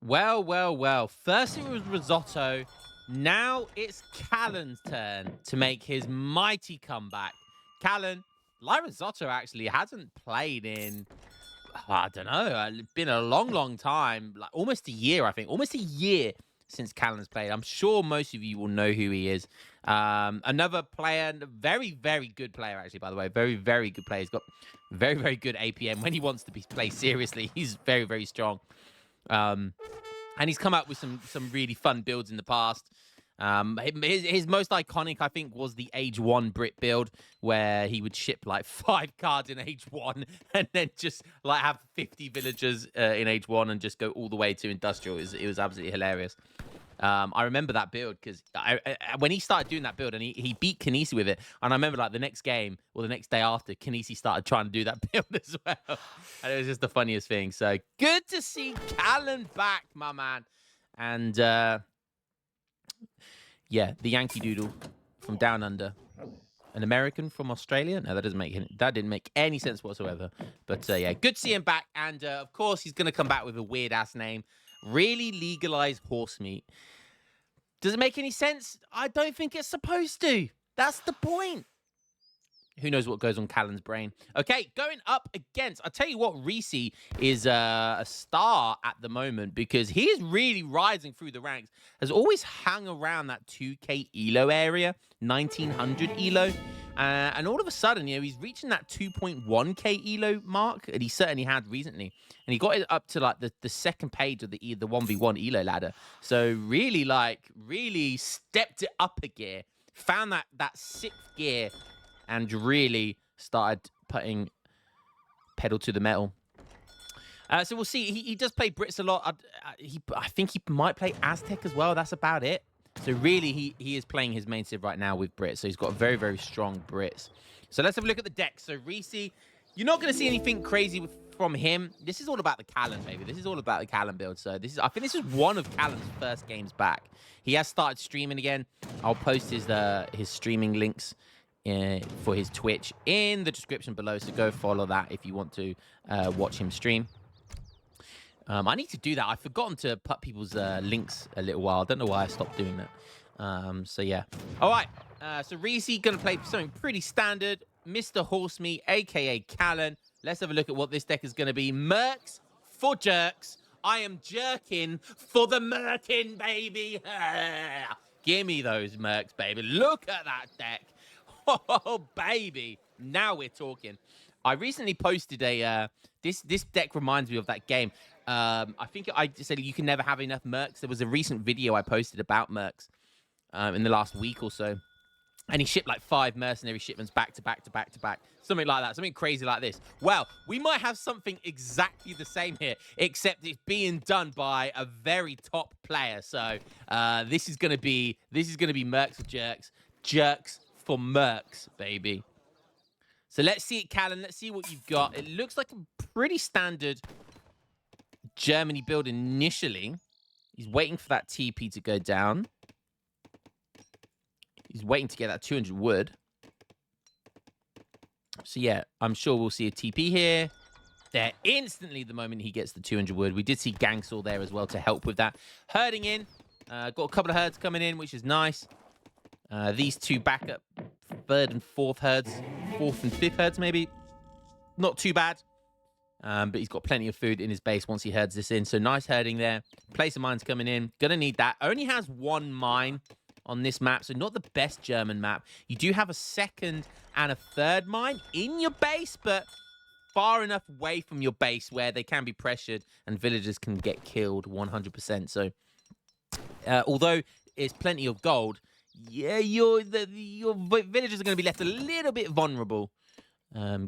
Well, well, well. First it was Risotto. Now it's Callen's turn to make his mighty comeback. Callen, like Risotto, actually hasn't played in, I don't know, it's been a long, long time. Like almost a year, I think. Almost a year since Callen's played. I'm sure most of you will know who he is. Another player, very, very good player, actually, by the way. Very, very good player. He's got very, very good APM. When he wants to be played seriously, he's very, very strong. And he's come up with some really fun builds in the past. His most iconic, I think, was the Age 1 Brit build, where he would ship like 5 cards in Age 1 and then just like have 50 villagers in Age 1 and just go all the way to Industrial. It was absolutely hilarious. I remember that build because when he started doing that build and he beat Kinesi with it, and I remember like the next game or the next day after, Kinesi started trying to do that build as well, and it was just the funniest thing. So good to see Callen back, my man, and yeah, the Yankee Doodle from down under. An American from Australia? No, that didn't make any sense whatsoever. But yeah, good to see him back, and of course he's gonna come back with a weird ass name. Really legalize horse meat. Does it make any sense? I don't think it's supposed to. That's the point. Who knows what goes on Callen's brain? Okay, going up against, I'll tell you what, Reese is a star at the moment because he is really rising through the ranks. Has always hung around that 2k elo area, 1900 elo. And all of a sudden, he's reaching that 2.1k elo mark, and he certainly had recently. And he got it up to like the second page of the 1v1 elo ladder. So really stepped it up a gear, found that sixth gear, and really started putting pedal to the metal. So we'll see. He does play Brits a lot. I think he might play Aztec as well. That's about it. So really, he is playing his main civ right now with Brits. So he's got very, very strong Brits. So let's have a look at the deck. So Reese, you're not going to see anything crazy from him. This is all about the Callen, baby. This is all about the Callen build. So I think this is one of Callen's first games back. He has started streaming again. I'll post his streaming links for his Twitch in the description below. So go follow that if you want to watch him stream. I need to do that. I've forgotten to put people's links a little while. I don't know why I stopped doing that. So, yeah. All right. So, Reese going to play something pretty standard. Mr. Horsemeat, a.k.a. Callen. Let's have a look at what this deck is going to be. Mercs for jerks. I am jerking for the Merkin, baby. Give me those Mercs, baby. Look at that deck. Oh, baby. Now we're talking. I recently posted this deck reminds me of that game. I think I said you can never have enough Mercs. There was a recent video I posted about Mercs in the last week or so. And he shipped like 5 mercenary shipments back to back to back to back. Something like that. Something crazy like this. Well, we might have something exactly the same here, except it's being done by a very top player. So this is gonna be Mercs for jerks. Jerks for Mercs, baby. So let's see it, Callen. Let's see what you've got. It looks like a pretty standard Germany build initially. He's waiting for that TP to go down. He's waiting to get that 200 wood. So yeah, I'm sure we'll see a TP here. There instantly the moment he gets the 200 wood. We did see Gangsaw there as well to help with that. Herding in. Got a couple of herds coming in, which is nice. These two backup 3rd and 4th herds. 4th and 5th herds maybe. Not too bad. But he's got plenty of food in his base once he herds this in. So nice herding there. Place of mines coming in. Gonna need that. Only has 1 mine on this map, so not the best German map. You do have a 2nd and a 3rd mine in your base, but far enough away from your base where they can be pressured and villagers can get killed 100%. So although it's plenty of gold, yeah, your villagers are going to be left a little bit vulnerable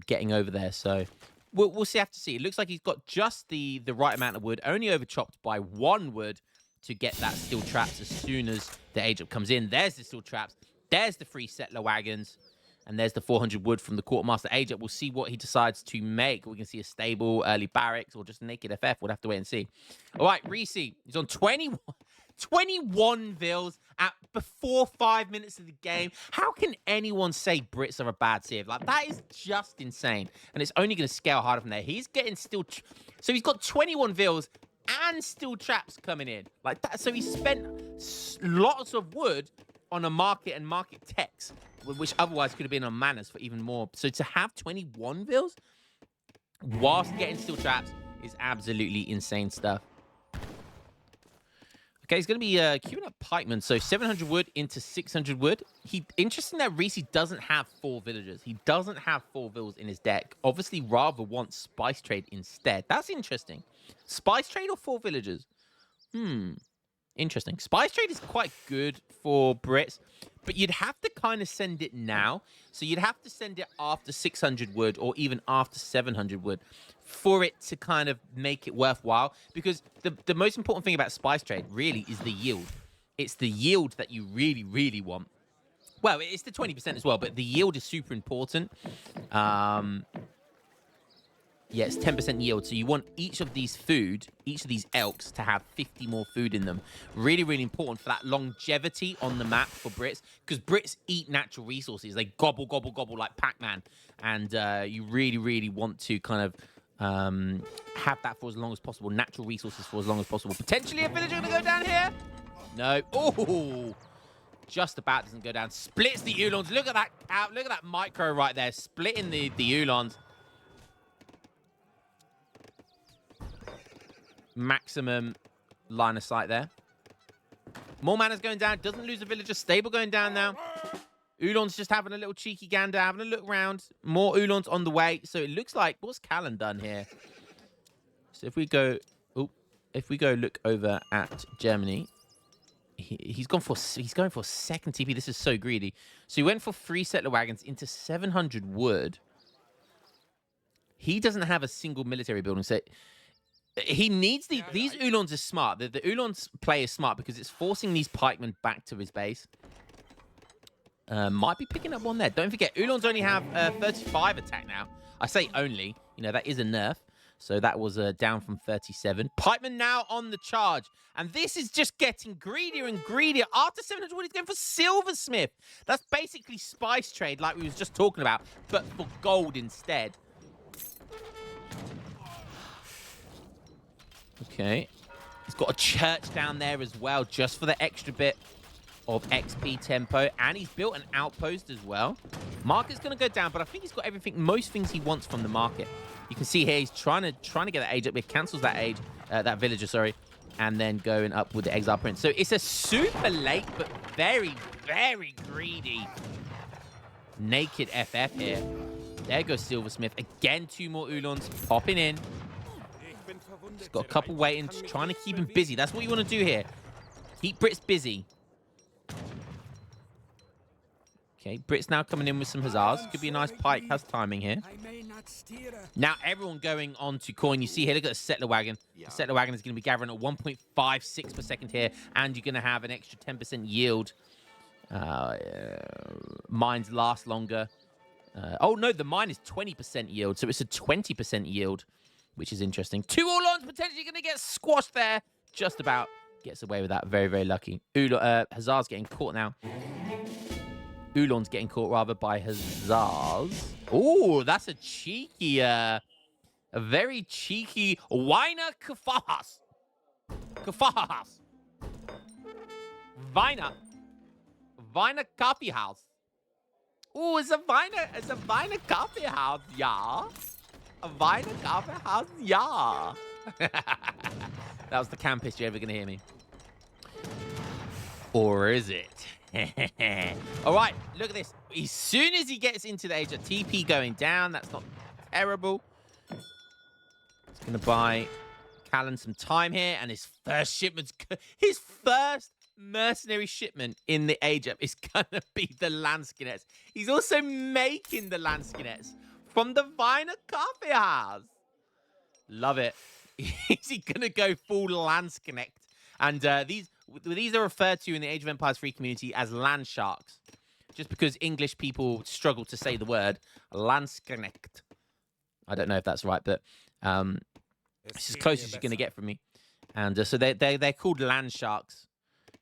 getting over there. So we'll see. Have to see. It looks like he's got just the right amount of wood, only overchopped by 1 wood to get that steel traps as soon as the age up comes in. There's the steel traps. There's the 3 settler wagons. And there's the 400 wood from the quartermaster age up. We'll see what he decides to make. We can see a stable, early barracks, or just a naked FF. We'll have to wait and see. All right, Reese. He's on 21 vills before 5 minutes of the game. How can anyone say Brits are a bad civ? Like, that is just insane. And it's only going to scale harder from there. He's getting still... So he's got 21 vills, and steel traps coming in like that. So he spent lots of wood on a market and market techs, which otherwise could have been on manors for even more. So to have 21 vills whilst getting steel traps is absolutely insane stuff. Okay, he's going to be queuing up pikemen. So 700 wood into 600 wood. Interesting that Reese doesn't have 4 villagers. He doesn't have 4 vills in his deck. Obviously, rather wants spice trade instead. That's interesting. Spice trade or 4 villagers? Interesting. Spice trade is quite good for Brits, but you'd have to kind of send it now. So you'd have to send it after 600 wood or even after 700 wood for it to kind of make it worthwhile. Because the most important thing about spice trade really is the yield. It's the yield that you really, really want. Well, it's the 20% as well, but the yield is super important. Yeah, it's 10% yield. So you want each of these elks to have 50 more food in them. Really, really important for that longevity on the map for Brits. Because Brits eat natural resources. They gobble, gobble, gobble like Pac-Man. And you really, really want to kind of have that for as long as possible. Natural resources for as long as possible. Potentially a villager going to go down here? No. Oh, just about doesn't go down. Splits the Ulons. Look at that out. Look at that micro right there. Splitting the Ulons. Maximum line of sight there. More mana's going down. Doesn't lose a villager. Stable going down now. Ulon's just having a little cheeky gander, having a look around. More Ulons on the way. So it looks like, what's Callen done here? So if we go look over at Germany, he's going for second TP. This is so greedy. So he went for 3 settler wagons into 700 wood. He doesn't have a single military building. So he needs these Ulons are smart. The Ulons play is smart because it's forcing these pikemen back to his base. Might be picking up one there. Don't forget, Ulons only have 35 attack now. I say only. You know, that is a nerf. So that was down from 37. Pikeman now on the charge. And this is just getting greedier and greedier. After 700 wood, he's going for silversmith. That's basically spice trade like we was just talking about, but for gold instead. Okay. He's got a church down there as well, just for the extra bit of XP tempo. And he's built an outpost as well. Market's going to go down, but I think he's got most things he wants from the market. You can see here he's trying to get that age up. He cancels that age, that villager, sorry, and then going up with the exile prince. So it's a super late, but very, very greedy naked FF here. There goes silversmith. Again, 2 more Ulons popping in. He's got a couple waiting, just trying to keep him busy. That's what you want to do here. Keep Brits busy. Okay, Brits now coming in with some hussars. Could be a nice pike. Has timing here. Now everyone going on to coin. You see here, look at the settler wagon. The settler wagon is going to be gathering at 1.56 per second here. And you're going to have an extra 10% yield. Mines last longer. Oh, no, the mine is 20% yield. So it's a 20% yield, which is interesting. 2 Orlons potentially going to get squashed there. Just about gets away with that. Very, very lucky. Hussars getting caught now. Ulon's getting caught, rather, by hussars. Oh, that's a cheeky, a very cheeky Weiner Kafahas. Kafahas. Weiner Coffee House. Oh, it's a Weiner Coffee House, yeah. A Weiner Coffee House, yeah. That was the campest you're ever going to hear me. Or is it? All right, look at this. As soon as he gets into the age of TP going down, that's not terrible. He's going to buy Callen some time here, and his first mercenary shipment in the age up is going to be the Landskinets. He's also making the Landskinets from the Weiner Coffee House. Love it. Is he going to go full Landskinecht? And these are referred to in the Age of Empires free community as land sharks, just because English people struggle to say the word Landsknecht. I don't know if that's right, but it's as close as you're going to get from me. And so they're called land sharks.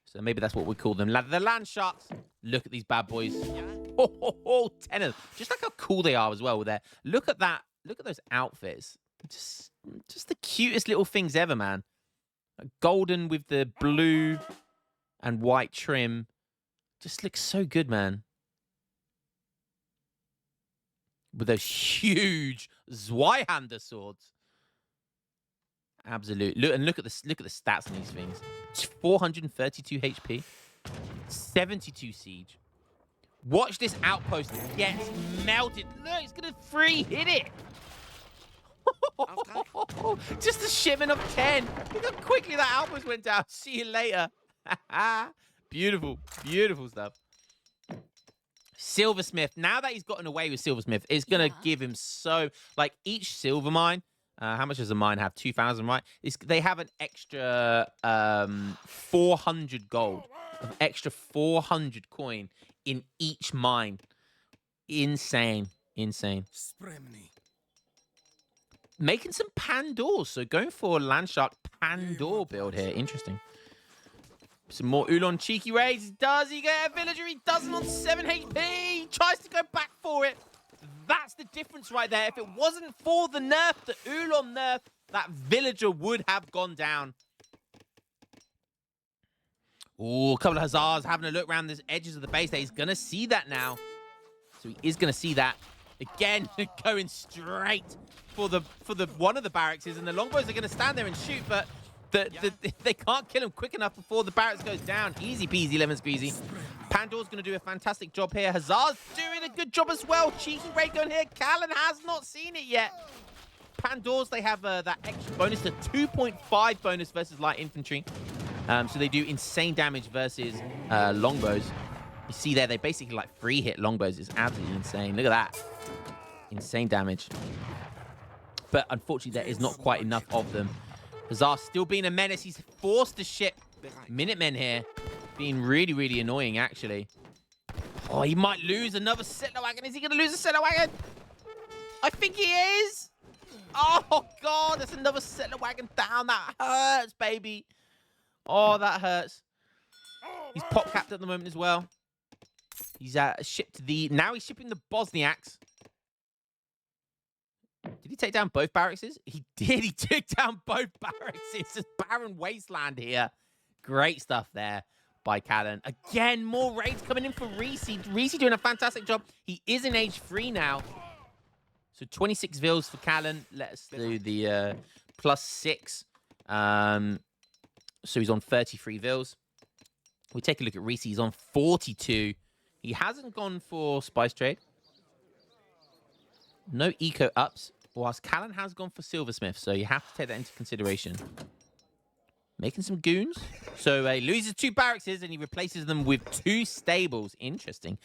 So maybe that's what we call them. The land sharks. Look at these bad boys. Oh, tenors. Just like how cool they are as well. Look at that. Look at those outfits. Just the cutest little things ever, man. Golden with the blue and white trim. Just looks so good, man. With those huge Zweihander swords. Absolute. Look at the stats on these things. It's 432 HP, 72 siege. Watch this outpost get melted. Look, it's gonna free hit it. Just a shipment of 10. Look how quickly that outpost went down. See you later. Beautiful, beautiful stuff. Silversmith. Now that he's gotten away with Silversmith, it's gonna give him so like each silver mine. How much does a mine have? 2,000, right? They have an extra 400 gold, an extra 400 coin in each mine. Insane, insane. Making some Pandoors, so going for a Landshark Pandor build here. Interesting. Some more Ulon cheeky raids. Does he get a villager? He doesn't on 7 HP. He tries to go back for it. That's the difference right there. If it wasn't for the nerf, the Ulon nerf, that villager would have gone down. Oh, a couple of Hussars having a look around the edges of the base there. He's going to see that now. So he is going to see that. Again, going straight for the one of the barracks, and the longbows are going to stand there and shoot, but they can't kill him quick enough before the barracks goes down. Easy peasy, lemon squeezy. Pandor's going to do a fantastic job here. Hussar's doing a good job as well. Cheeky raid going here. Callen has not seen it yet. Pandors, they have that extra bonus to 2.5 bonus versus light infantry. So they do insane damage versus longbows. You see there, they basically like free hit longbows. It's absolutely insane. Look at that. Insane damage. But unfortunately, there is not quite enough of them. Hussar still being a menace. He's forced to ship Minutemen here. Being really, really annoying, actually. Oh, he might lose another settler wagon. Is he going to lose a settler wagon? I think he is. Oh, God. There's another settler wagon down. That hurts, baby. Oh, that hurts. He's pop capped at the moment as well. He's shipped the... Now he's shipping the Bosniaks. Did he take down both barracks? He did. He took down both barracks. It's just barren wasteland here. Great stuff there by Callen. Again, more raids coming in for Reese. Reese doing a fantastic job. He is in age 3 now. So 26 vils for Callen. Let's do the +6. So he's on 33 vils. We take a look at Reese. He's on 42. He hasn't gone for spice trade. No eco ups. Whilst Callen has gone for silversmith, so you have to take that into consideration. Making some goons. So he loses 2 barracks and he replaces them with 2 stables. Interesting.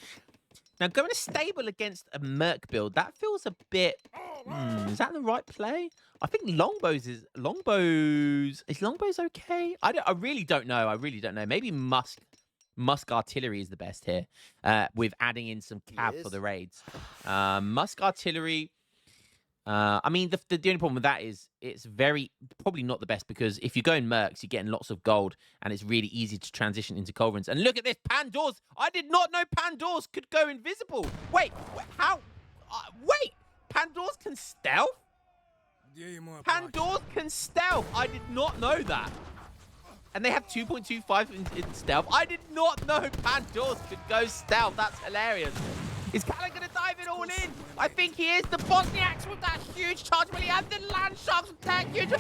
Now going to stable against a Merc build, that feels a bit... is that the right play? I think longbows is... Is longbows okay? I really don't know. I really don't know. Maybe Musk artillery is the best here, with adding in some cab for the raids. Musk artillery... I mean, the only problem with that is it's probably not the best, because if you go in Mercs, you're getting lots of gold, and it's really easy to transition into Culverins. And look at this, Pandors! I did not know Pandors could go invisible. Wait, how? Wait, Pandors can stealth? Pandors can stealth. I did not know that. And they have 2.25 in stealth. I did not know Pandors could go stealth. That's hilarious. Is Callen going to dive it all in? I think he is. The Bosniaks with that huge charge. Will he have the Landsharks with that huge... a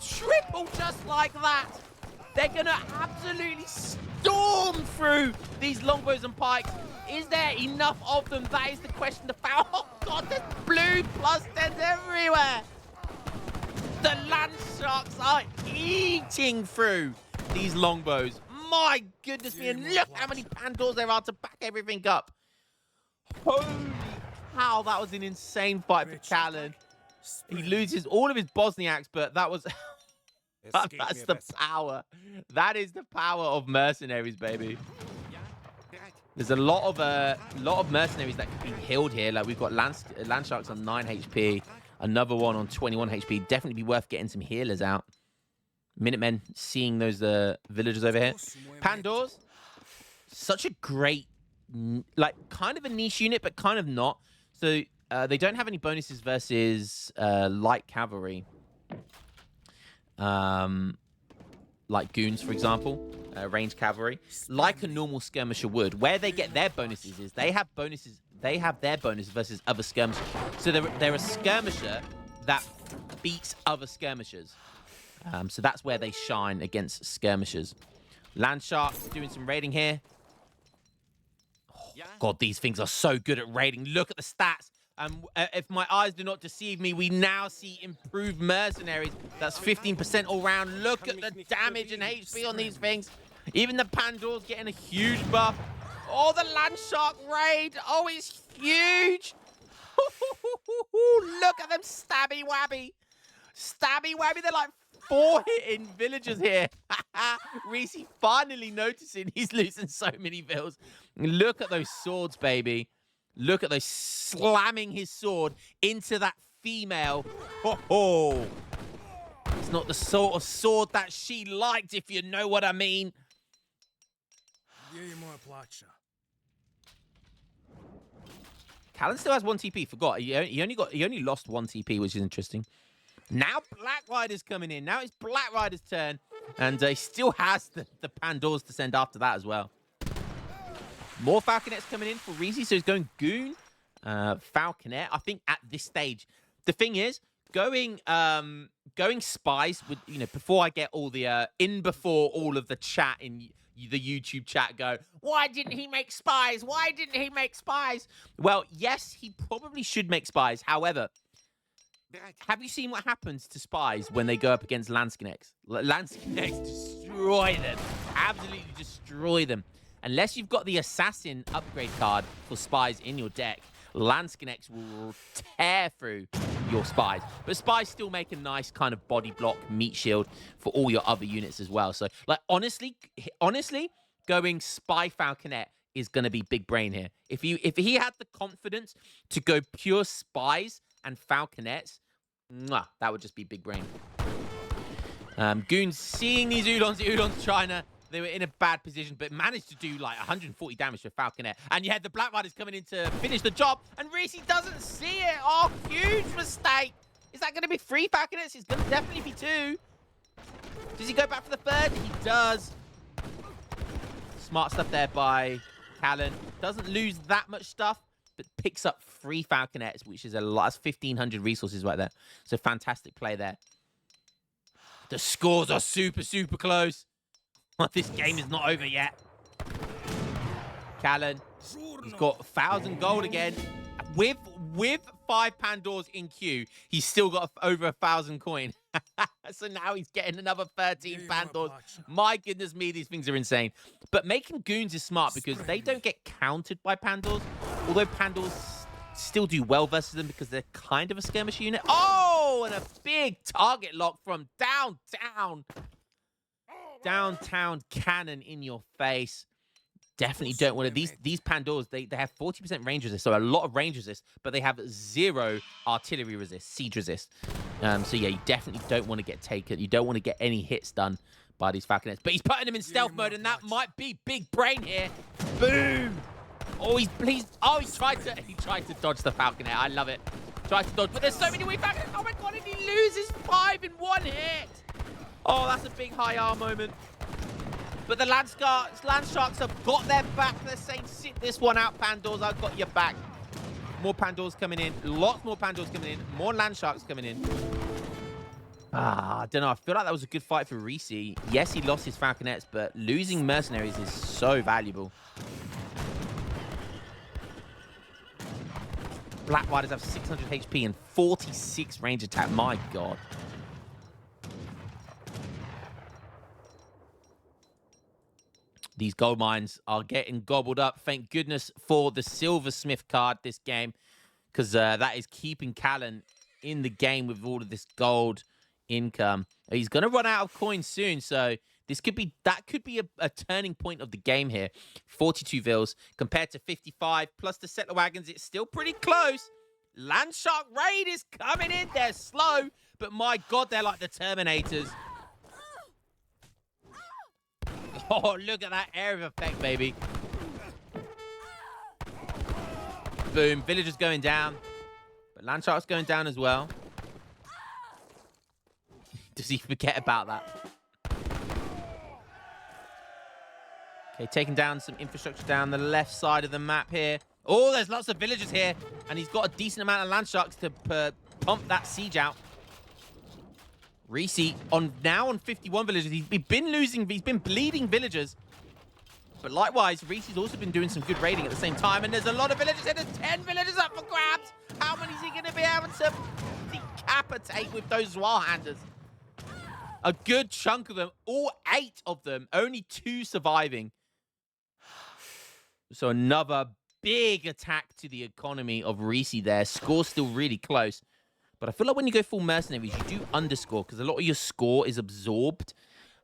triple just like that. They're going to absolutely storm through these longbows and pikes. Is there enough of them? That is the question to foul. Oh, God, there's blue +10s everywhere. The Landsharks are eating through these longbows. My goodness me. And look how many Pandors there are to back everything up. Holy cow, that was an insane fight for Callen. He loses all of his Bosniaks, but that was... that's the power. That is the power of mercenaries, baby. There's a lot of mercenaries that can be healed here. Like, we've got Landsharks on 9 HP. Another one on 21 HP. Definitely be worth getting some healers out. Minutemen seeing those villagers over here. Pandors, such a great... like kind of a niche unit, but kind of not. So they don't have any bonuses versus light cavalry. like goons, for example, range cavalry, like a normal skirmisher would. Where they get their bonuses is they have bonuses. They have their bonus versus other skirmishers. So they're a skirmisher that beats other skirmishers. So that's where they shine against skirmishers. Landshark doing some raiding here. Oh, God, these things are so good at raiding. Look at the stats. If my eyes do not deceive me, we now see improved mercenaries. That's 15% all round. Look at the damage and HP on these things. Even the Pandor's getting a huge buff. Oh, the Landshark raid. Oh, it's huge. Look at them stabby wabby. Stabby wabby. They're like 4-hitting villagers here. Reese finally noticing he's losing so many vills. Look at those swords, baby. Look at those slamming his sword into that female. Oh, it's not the sort of sword that she liked, if you know what I mean. Callen still has 1 TP. Forgot. He only lost 1 TP, which is interesting. Now Black Rider's coming in. Now it's Black Rider's turn. And he still has the Pandors to send after that as well. More Falconets coming in for Reezy. So he's going Goon, Falconet. I think at this stage, the thing is, going spies with, before I get all the before all of the chat in the YouTube chat go, why didn't he make spies? Why didn't he make spies? Well, yes, he probably should make spies. However, have you seen what happens to spies when they go up against Landskinecks? Landskinecks destroy them. Absolutely destroy them. Unless you've got the assassin upgrade card for spies in your deck, Landskinecks will tear through your spies. But spies still make a nice kind of body block meat shield for all your other units as well. So, like, honestly, going spy Falconet is going to be big brain here. If he had the confidence to go pure spies and Falconets, that would just be big brain. Goons seeing these Udons, the Udons trying to... They were in a bad position, but managed to do like 140 damage to Falconet. And you had the Black Riders coming in to finish the job, and Reese doesn't see it. Oh, huge mistake. Is that going to be 3 Falconets? It's going to definitely be 2. Does he go back for the 3rd? He does. Smart stuff there by Callen. Doesn't lose that much stuff, but picks up 3 Falconets, which is a lot. That's 1,500 resources right there. So fantastic play there. The scores are super, super close. This game is not over yet. Callen, he's got 1,000 gold again. With 5 Pandors in queue, he's still got over 1,000 coin. So now he's getting another 13 Pandors. My goodness me, these things are insane. But making Goons is smart because they don't get countered by Pandors. Although Pandors still do well versus them because they're kind of a skirmish unit. Oh, and a big target lock from downtown. Downtown cannon in your face. Definitely don't want to. These Pandors, they have 40% range resist, so a lot of range resist, but they have 0 artillery resist, siege resist. So yeah, you definitely don't want to get taken. You don't want to get any hits done by these Falconets. But he's putting them in stealth mode, and that might be big brain here. Boom! Oh, he tried to dodge the Falconet. I love it. Tried to dodge, but there's so many weak Falconets. Oh my god, and he loses 5 in 1 hit. Oh, that's a big high R moment. But the Landsharks have got their back. They're saying, sit this one out, Pandors. I've got your back. More Pandors coming in. Lots more Pandors coming in. More Landsharks coming in. I don't know. I feel like that was a good fight for Reese. Yes, he lost his Falconets, but losing Mercenaries is so valuable. Black Riders have 600 HP and 46 range attack. My god. These gold mines are getting gobbled up. Thank goodness for the Silversmith card this game, because that is keeping Callen in the game with all of this gold income. He's going to run out of coins soon, so that could be a turning point of the game here. 42 vills compared to 55 plus the settler wagons. It's still pretty close. Landshark raid is coming in. They're slow, but my god, they're like the Terminators. Oh, look at that area effect, baby. Boom. Villagers going down. But Landshark's going down as well. Does he forget about that? Okay, taking down some infrastructure down the left side of the map here. Oh, there's lots of villagers here. And he's got a decent amount of land sharks to pump that siege out. Reese now on 51 villagers. He's been losing, he's been bleeding villagers. But likewise, Reese's also been doing some good raiding at the same time. And there's a lot of villagers here. There's 10 villagers up for grabs. How many is he going to be able to decapitate with those Warhanders? A good chunk of them. All 8 of them. Only 2 surviving. So another big attack to the economy of Reese there. Score's still really close. But I feel like when you go full mercenaries, you do underscore because a lot of your score is absorbed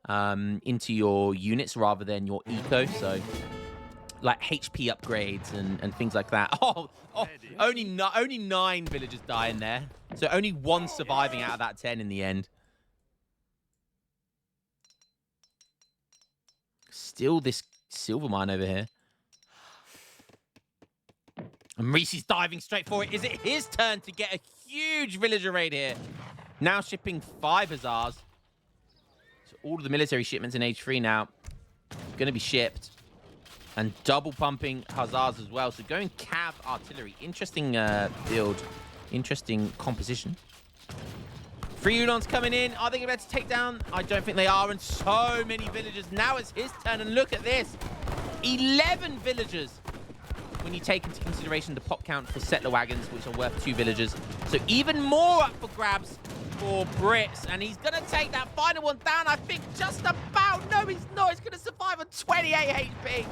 into your units rather than your eco. So like HP upgrades and things like that. Oh, only 9 villagers dying there. So only 1 surviving out of that 10 in the end. Still this silver mine over here. And Reese's diving straight for it. Is it his turn to get a huge villager raid here? Now shipping 5 hussars. So all of the military shipments in Age 3 now going to be shipped. And double pumping hussars as well. So going cav artillery. Interesting build. Interesting composition. 3 Ulons coming in. Are they going to take down? I don't think they are. And so many villagers. Now it's his turn. And look at this. 11 villagers. When you take into consideration the pop count for settler wagons, which are worth 2 villagers. So even more up for grabs for Brits. And he's going to take that final one down, I think, just about. No, he's not. He's going to survive on 28 HP.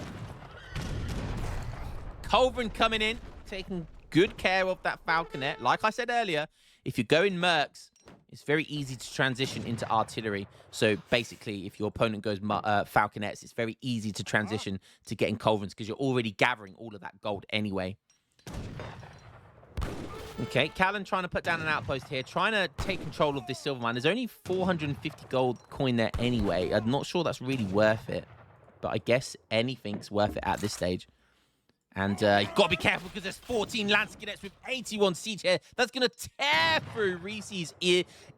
Culverin coming in, taking good care of that falconet. Like I said earlier, if you go in Mercs, it's very easy to transition into artillery. So basically, if your opponent goes falconets, it's very easy to transition to getting culverins because you're already gathering all of that gold anyway. Okay, Callen trying to put down an outpost here, trying to take control of this silver mine. There's only 450 gold coin there anyway. I'm not sure that's really worth it, but I guess anything's worth it at this stage. And you've got to be careful because there's 14 Lance cadets with 81 siege here. That's going to tear through Reese's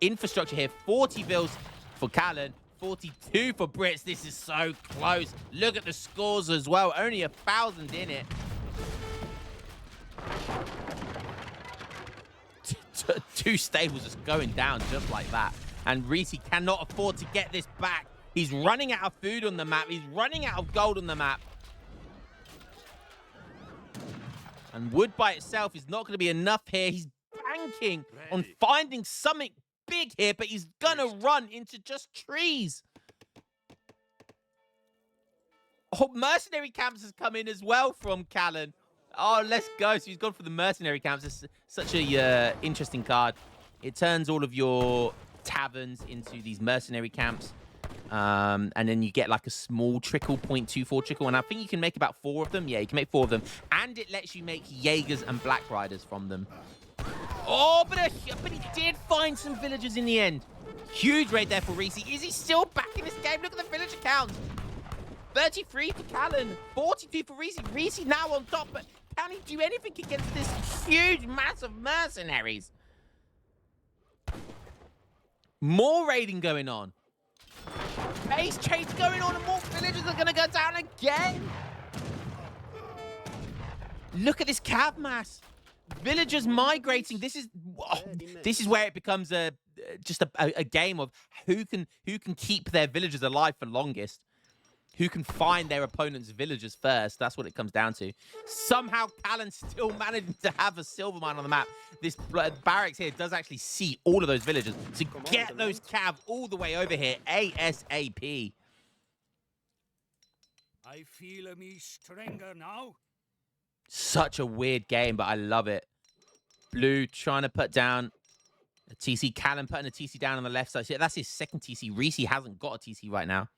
infrastructure here. 40 vills for Callen, 42 for Brits. This is so close. Look at the scores as well. Only 1,000 in it. Two stables just going down just like that. And Reese cannot afford to get this back. He's running out of food on the map. He's running out of gold on the map. And wood by itself is not going to be enough here. He's banking on finding something big here, but he's going to run into just trees. Oh, mercenary camps has come in as well from Callen. Oh, let's go. So he's gone for the mercenary camps. It's such a interesting card. It turns all of your taverns into these mercenary camps. And then you get like a small trickle, 0.24 trickle. And I think you can make about 4 of them. Yeah, you can make 4 of them. And it lets you make Jaegers and Black Riders from them. Oh, but he did find some villagers in the end. Huge raid there for Reese. Is he still back in this game? Look at the villager count. 33 for Callen. 42 for Reese. Reese now on top. But can he do anything against this huge mass of mercenaries? More raiding going on. Base trades going on and more villagers are going to go down again. Look at this cav mass. Villagers migrating. This is where it becomes just a game of who can keep their villagers alive for longest. Who can find their opponent's villagers first. That's what it comes down to. Somehow Callen still managing to have a silver mine on the map. This barracks here does actually see all of those villagers. So get those cav all the way over here ASAP. I feel me stronger now. Such a weird game, but I love it. Blue trying to put down a TC. Callen putting a TC down on the left side. That's his second TC. Reese hasn't got a TC right now.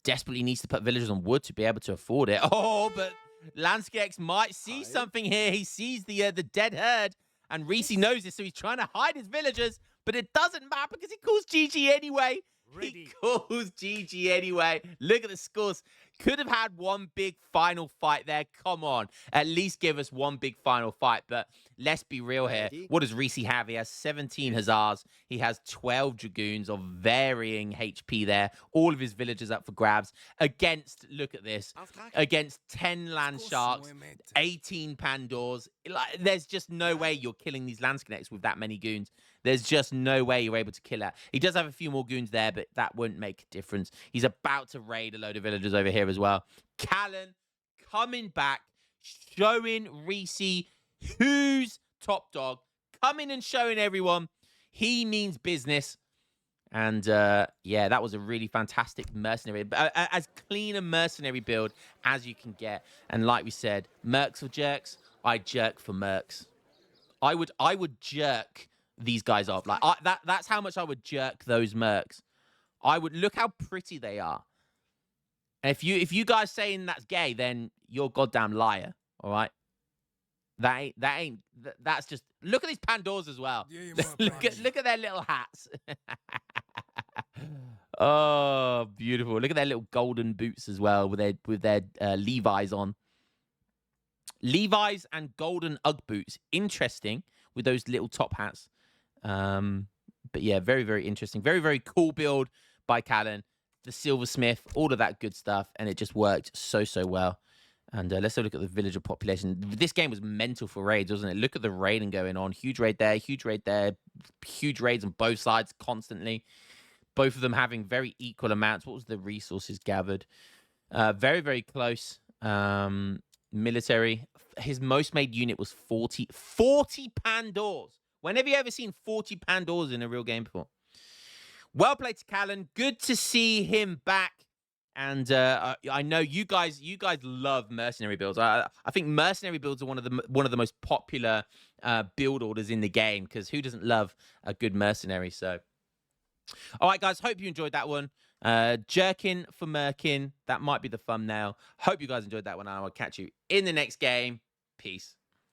Desperately needs to put villagers on wood to be able to afford it. Oh, but Landskex might see something here. He sees the dead herd, and Reese knows this, so he's trying to hide his villagers, but it doesn't matter because he calls GG anyway. He calls GG anyway. Look at the scores. Could have had one big final fight there. Come on. At least give us one big final fight. But let's be real here. What does Reese have? He has 17 Hussars. He has 12 Dragoons of varying HP there. All of his villagers up for grabs. Against, look at this, against 10 land sharks, 18 Pandors. Like, there's just no way you're killing these landsconnects with that many goons. There's just no way you're able to kill it. He does have a few more goons there, but that won't make a difference. He's about to raid a load of villagers over here as well. Callen coming back, showing Reese who's top dog, coming and showing everyone he means business. And yeah, that was a really fantastic mercenary, as clean a mercenary build as you can get. And like we said, Mercs for jerks, I jerk for Mercs. I would jerk these guys off. Like that's how much I would jerk those Mercs. I would look how pretty they are. And if you guys saying that's gay, then you're a goddamn liar. All right. That's just, look at these Pandors as well. look at their little hats. Oh, beautiful. Look at their little golden boots as well with their Levi's on. Levi's and golden Ugg boots. Interesting with those little top hats. But yeah, very, very interesting. Very, very cool build by Callen. The silversmith, all of that good stuff. And it just worked so, so well. And let's have a look at the villager population. This game was mental for raids, wasn't it? Look at the raiding going on. Huge raid there, huge raid there. Huge raids on both sides constantly. Both of them having very equal amounts. What was the resources gathered? Very, very close. Military. His most made unit was 40 Pandors. When have you ever seen 40 Pandors in a real game before? Well played to Callen. Good to see him back. And I know you guys love mercenary builds. I think mercenary builds are one of the most popular build orders in the game, because who doesn't love a good mercenary? So, all right, guys, hope you enjoyed that one. Jerkin for Merkin. That might be the thumbnail. Hope you guys enjoyed that one. I will catch you in the next game. Peace.